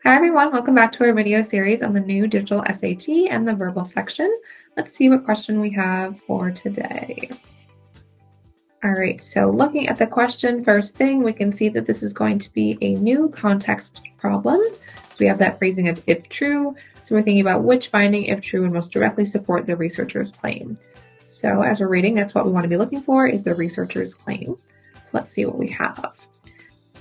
Hi everyone, welcome back to our video series on the new digital SAT and the verbal section. Let's see what question we have for today. All right, so looking at the question, first thing, we can see that this is going to be a new context problem. So we have that phrasing of if true. So we're thinking about which finding, if true, would most directly support the researcher's claim. So as we're reading, that's what we want to be looking for is the researcher's claim. So let's see what we have.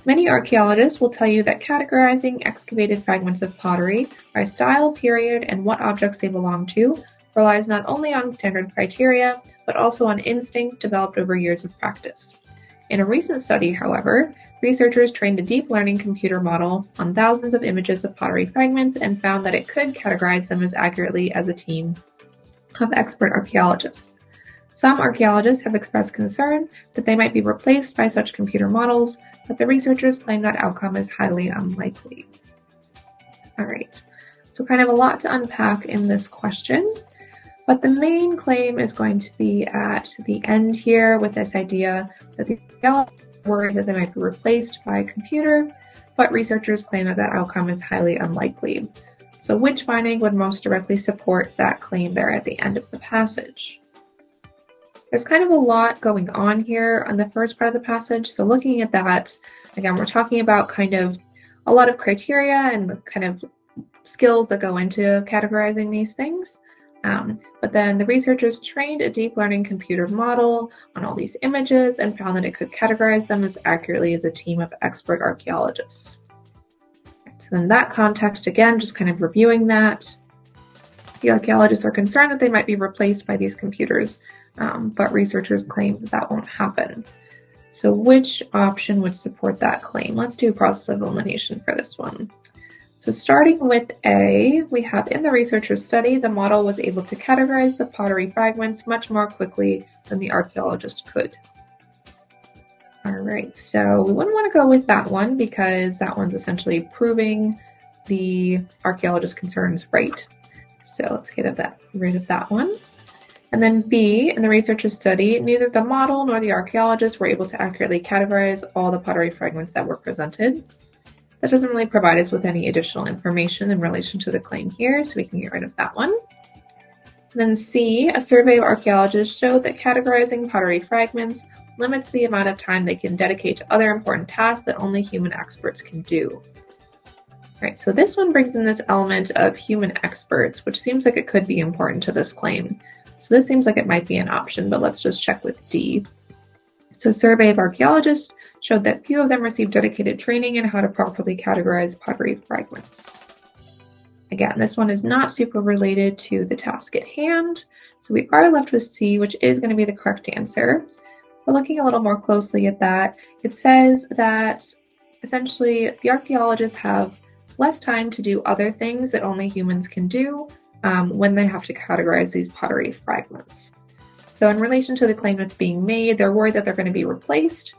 Many archaeologists will tell you that categorizing excavated fragments of pottery by style, period, and what objects they belong to relies not only on standard criteria, but also on instinct developed over years of practice. In a recent study, however, researchers trained a deep learning computer model on thousands of images of pottery fragments and found that it could categorize them as accurately as a team of expert archaeologists. Some archaeologists have expressed concern that they might be replaced by such computer models, but the researchers claim that outcome is highly unlikely. All right, so kind of a lot to unpack in this question, but the main claim is going to be at the end here with this idea that the archaeologists are worried that they might be replaced by a computer, but researchers claim that that outcome is highly unlikely. So which finding would most directly support that claim there at the end of the passage? There's kind of a lot going on here on the first part of the passage. So looking at that, again, we're talking about kind of a lot of criteria and kind of skills that go into categorizing these things. But then the researchers trained a deep learning computer model on all these images and found that it could categorize them as accurately as a team of expert archaeologists. So in that context, again, just kind of reviewing that, the archaeologists are concerned that they might be replaced by these computers. But researchers claim that that won't happen. So which option would support that claim? Let's do a process of elimination for this one. So starting with A, we have in the researcher's study, the model was able to categorize the pottery fragments much more quickly than the archaeologist could. All right, so we wouldn't want to go with that one because that one's essentially proving the archaeologist's concerns right. So let's get rid of that one. And then B, in the researcher's study, neither the model nor the archaeologists were able to accurately categorize all the pottery fragments that were presented. That doesn't really provide us with any additional information in relation to the claim here, so we can get rid of that one. And then C, a survey of archaeologists showed that categorizing pottery fragments limits the amount of time they can dedicate to other important tasks that only human experts can do. Right, so this one brings in this element of human experts, which seems like it could be important to this claim. So this seems like it might be an option, but let's just check with D. So a survey of archaeologists showed that few of them received dedicated training in how to properly categorize pottery fragments. Again, this one is not super related to the task at hand. So we are left with C, which is going to be the correct answer. But looking a little more closely at that, it says that essentially the archaeologists have less time to do other things that only humans can do when they have to categorize these pottery fragments. So in relation to the claim that's being made, they're worried that they're going to be replaced.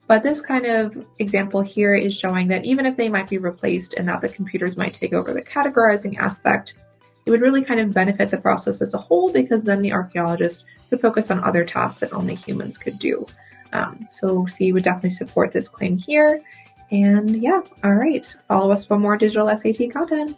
But this kind of example here is showing that even if they might be replaced and that the computers might take over the categorizing aspect, it would really kind of benefit the process as a whole because then the archaeologist would focus on other tasks that only humans could do. So C would definitely support this claim here. And yeah, all right, follow us for more digital SAT content.